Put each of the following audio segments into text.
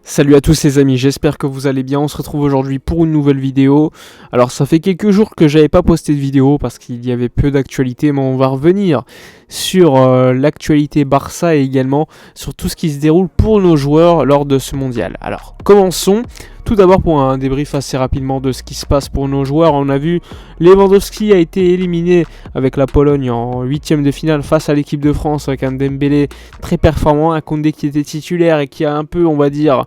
Salut à tous les amis, j'espère que vous allez bien. On se retrouve aujourd'hui pour une nouvelle vidéo. Alors ça fait quelques jours que j'avais pas posté de vidéo parce qu'il y avait peu d'actualité, mais on va revenir sur l'actualité Barça et également sur tout ce qui se déroule pour nos joueurs lors de ce mondial. Alors commençons. Tout d'abord pour un débrief assez rapidement de ce qui se passe pour nos joueurs. On a vu Lewandowski a été éliminé avec la Pologne en 8ème de finale face à l'équipe de France avec un Dembélé très performant, un Koundé qui était titulaire et qui a un peu, on va dire,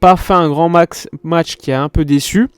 pas fait un grand match, qui a un peu déçu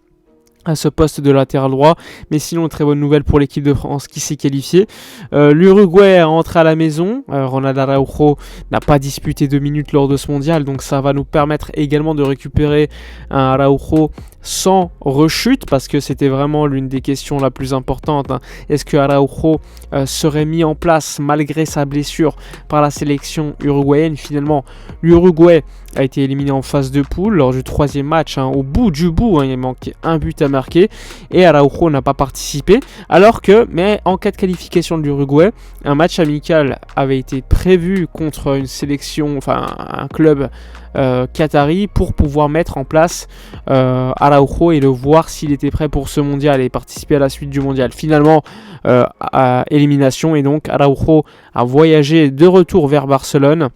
à ce poste de latéral droit, mais sinon très bonne nouvelle pour l'équipe de France qui s'est qualifiée. L'Uruguay est rentré à la maison. Ronald Araujo n'a pas disputé 2 minutes lors de ce mondial, donc ça va nous permettre également de récupérer un Araujo sans rechute, parce que c'était vraiment l'une des questions la plus importante. Est-ce que Araujo serait mis en place malgré sa blessure par la sélection uruguayenne? Finalement, l'Uruguay a été éliminé en phase de poule lors du 3e match, au bout du bout, il manquait un but à marquer et Araujo n'a pas participé, alors que, mais en cas de qualification de l'Uruguay, un match amical avait été prévu contre une sélection, enfin un club qatari, pour pouvoir mettre en place Araujo et le voir s'il était prêt pour ce mondial et participer à la suite du mondial. Finalement, à élimination, et donc Araujo a voyagé de retour vers Barcelone.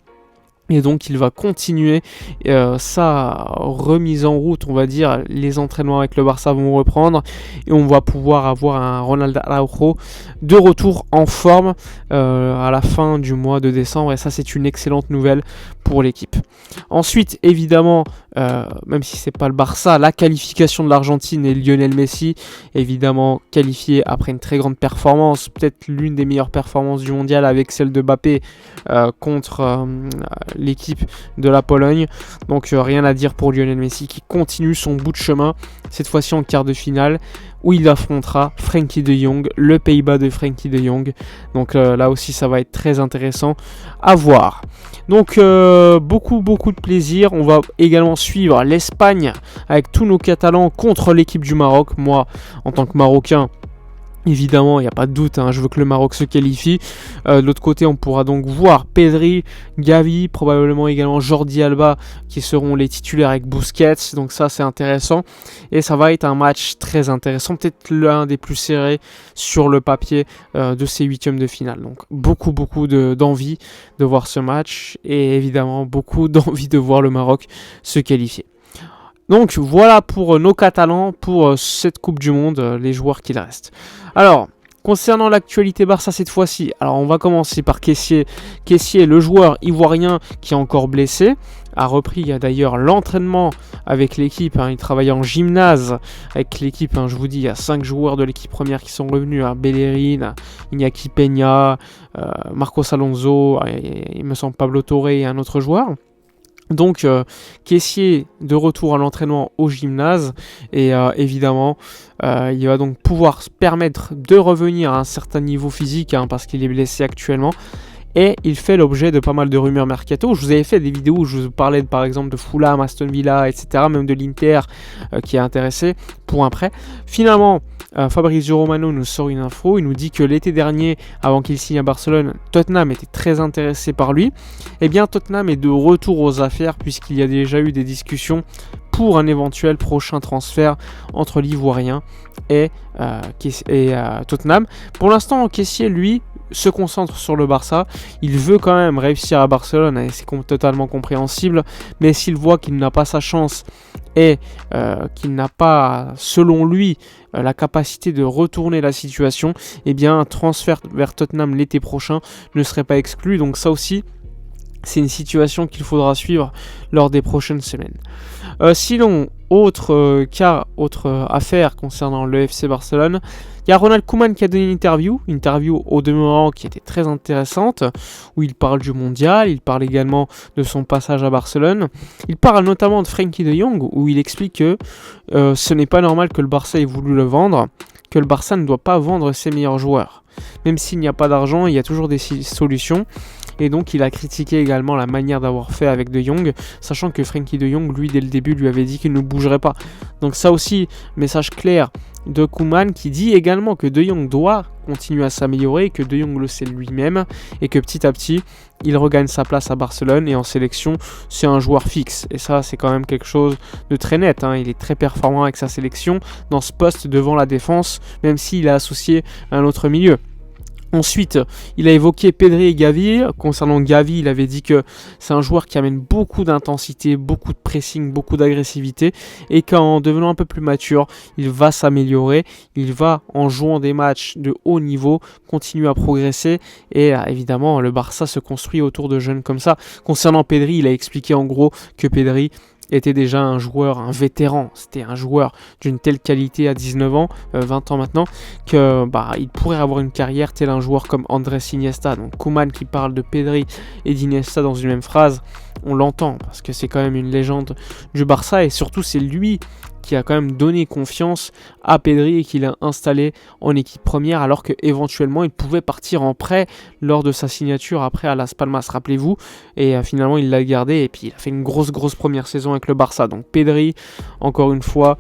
Et donc il va continuer sa remise en route, on va dire. Les entraînements avec le Barça vont reprendre et on va pouvoir avoir un Ronald Araujo de retour en forme à la fin du mois de décembre, et ça c'est une excellente nouvelle pour l'équipe. Ensuite, évidemment, même si c'est pas le Barça, la qualification de l'Argentine et Lionel Messi, évidemment qualifié après une très grande performance, peut-être l'une des meilleures performances du mondial avec celle de Mbappé contre l'équipe de la Pologne. Donc rien à dire pour Lionel Messi qui continue son bout de chemin, cette fois-ci en quart de finale, où il affrontera Frenkie de Jong, le Pays-Bas de Frenkie de Jong. Donc là aussi ça va être très intéressant à voir. Donc beaucoup de plaisir. On va également suivre l'Espagne avec tous nos Catalans contre l'équipe du Maroc. Moi, en tant que Marocain, évidemment, il n'y a pas de doute, je veux que le Maroc se qualifie. De l'autre côté, on pourra donc voir Pedri, Gavi, probablement également Jordi Alba, qui seront les titulaires avec Busquets. Donc ça, c'est intéressant. Et ça va être un match très intéressant, peut-être l'un des plus serrés sur le papier de ces 8e de finale. Donc beaucoup d'envie de voir ce match. Et évidemment, beaucoup d'envie de voir le Maroc se qualifier. Donc voilà pour nos Catalans, pour cette Coupe du Monde, les joueurs qu'il reste. Alors, concernant l'actualité Barça cette fois-ci, alors on va commencer par Kessié. Kessié, le joueur ivoirien qui est encore blessé, a repris, il y a d'ailleurs l'entraînement avec l'équipe, il travaillait en gymnase avec l'équipe, je vous dis, il y a 5 joueurs de l'équipe première qui sont revenus, Bellerin, Iñaki Peña, Marcos Alonso, il me semble Pablo Torre et un autre joueur. Donc Kessié de retour à l'entraînement au gymnase, et évidemment il va donc pouvoir se permettre de revenir à un certain niveau physique, parce qu'il est blessé actuellement. Et il fait l'objet de pas mal de rumeurs mercato. Je vous avais fait des vidéos où je vous parlais par exemple de Fulham, Aston Villa, etc. Même de l'Inter qui est intéressé pour un prêt. Finalement, Fabrizio Romano nous sort une info. Il nous dit que l'été dernier, avant qu'il signe à Barcelone, Tottenham était très intéressé par lui. Eh bien, Tottenham est de retour aux affaires, puisqu'il y a déjà eu des discussions pour un éventuel prochain transfert entre l'Ivoirien et Tottenham. Pour l'instant, Kessié, lui, se concentre sur le Barça. Il veut quand même réussir à Barcelone, et c'est totalement compréhensible, mais s'il voit qu'il n'a pas sa chance et qu'il n'a pas, selon lui, la capacité de retourner la situation, eh bien un transfert vers Tottenham l'été prochain ne serait pas exclu. Donc ça aussi, c'est une situation qu'il faudra suivre lors des prochaines semaines. Sinon, autre affaire concernant le FC Barcelone, il y a Ronald Koeman qui a donné une interview au demeurant qui était très intéressante, où il parle du mondial, il parle également de son passage à Barcelone, il parle notamment de Frenkie de Jong, où il explique que ce n'est pas normal que le Barça ait voulu le vendre, que le Barça ne doit pas vendre ses meilleurs joueurs. Même s'il n'y a pas d'argent, il y a toujours des solutions. Et donc il a critiqué également la manière d'avoir fait avec De Jong, sachant que Frenkie de Jong, lui, dès le début, lui avait dit qu'il ne bougerait pas. Donc ça aussi, message clair de Koeman qui dit également que De Jong doit continuer à s'améliorer, que De Jong le sait lui-même et que petit à petit il regagne sa place à Barcelone et en sélection c'est un joueur fixe et ça c'est quand même quelque chose de très net, hein. Il est très performant avec sa sélection dans ce poste devant la défense même s'il est associé à un autre milieu. Ensuite, il a évoqué Pedri et Gavi. Concernant Gavi, il avait dit que c'est un joueur qui amène beaucoup d'intensité, beaucoup de pressing, beaucoup d'agressivité et qu'en devenant un peu plus mature, il va s'améliorer. Il va, en jouant des matchs de haut niveau, continuer à progresser et évidemment, le Barça se construit autour de jeunes comme ça. Concernant Pedri, il a expliqué en gros que Pedri était déjà un joueur, un vétéran, c'était un joueur d'une telle qualité à 19 ans, 20 ans maintenant, que il pourrait avoir une carrière tel un joueur comme Andrés Iniesta. Donc Koeman qui parle de Pedri et d'Iniesta dans une même phrase, on l'entend parce que c'est quand même une légende du Barça et surtout c'est lui qui a quand même donné confiance à Pedri et qui l'a installé en équipe première alors qu'éventuellement il pouvait partir en prêt lors de sa signature après à Las Palmas, rappelez-vous, et finalement il l'a gardé et puis il a fait une grosse première saison avec le Barça. Donc Pedri, encore une fois,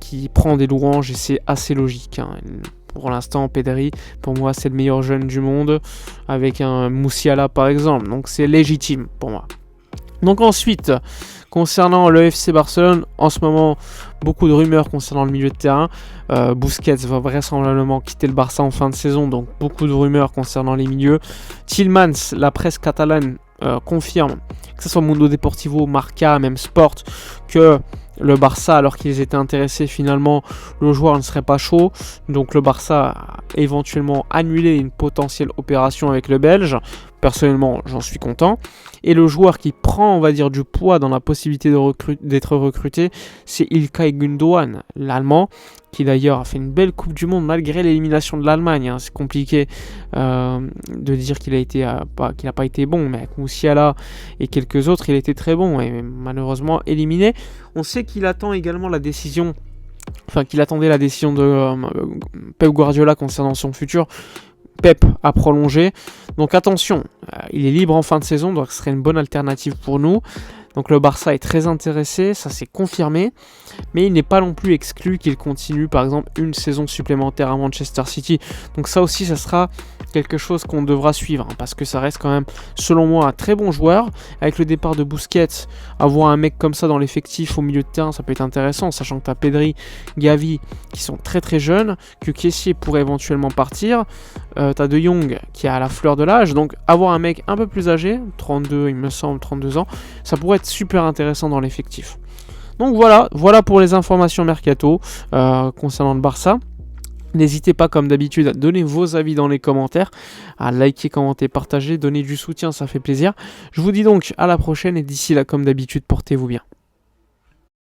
qui prend des louanges et c'est assez logique, hein. Pour l'instant, Pedri, pour moi, c'est le meilleur jeune du monde, avec un Musiala par exemple, donc c'est légitime pour moi. Donc ensuite, concernant le FC Barcelone, en ce moment, beaucoup de rumeurs concernant le milieu de terrain. Busquets va vraisemblablement quitter le Barça en fin de saison, donc beaucoup de rumeurs concernant les milieux. Tielemans, la presse catalane confirme, que ce soit Mundo Deportivo, Marca, même Sport, que le Barça, alors qu'ils étaient intéressés, finalement, le joueur ne serait pas chaud. Donc le Barça a éventuellement annulé une potentielle opération avec le Belge. Personnellement, j'en suis content. Et le joueur qui prend, on va dire, du poids dans la possibilité d'être recruté, c'est İlkay Gündoğan, l'Allemand, qui d'ailleurs a fait une belle Coupe du Monde malgré l'élimination de l'Allemagne, hein. C'est compliqué de dire qu'il n'a pas été bon, mais avec Musiala et quelques autres, il était très bon et malheureusement éliminé. On sait qu'il attend également la décision, qu'il attendait la décision de Pep Guardiola concernant son futur. Pep a prolongé, donc attention, il est libre en fin de saison, donc ce serait une bonne alternative pour nous. Donc le Barça est très intéressé, ça s'est confirmé, mais il n'est pas non plus exclu qu'il continue par exemple une saison supplémentaire à Manchester City. Donc ça aussi, ça sera quelque chose qu'on devra suivre, hein, parce que ça reste quand même, selon moi, un très bon joueur. Avec le départ de Busquets, avoir un mec comme ça dans l'effectif au milieu de terrain, ça peut être intéressant, sachant que tu as Pedri, Gavi, qui sont très jeunes, que Kessié pourrait éventuellement partir. Tu as De Jong qui est à la fleur de l'âge, donc avoir un mec un peu plus âgé, 32 il me semble, 32 ans, ça pourrait être super intéressant dans l'effectif. Donc voilà pour les informations mercato concernant le Barça. N'hésitez pas comme d'habitude à donner vos avis dans les commentaires, à liker, commenter, partager, donner du soutien, ça fait plaisir. Je vous dis donc à la prochaine et d'ici là comme d'habitude portez-vous bien.